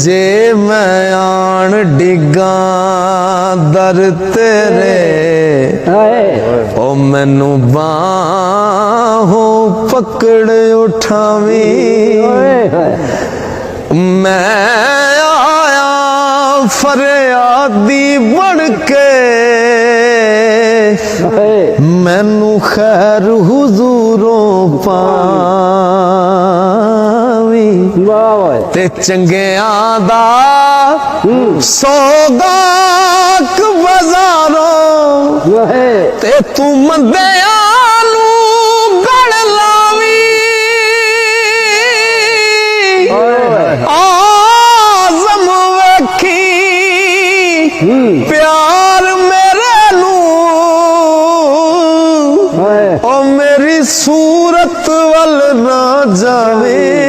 जे मैं आन डिगा दर तेरे ओ मैनू बाहों पकड़ उठावी मैं आया फरियादी बन के मैनू खैर हुजूरों पावी ते चंगियां दा सौगाक बाजारों ते तू मंदियां नू गड़ लावी आज़म वेखी प्यार मेरे नू ओ मेरी सूरत वल ना जावे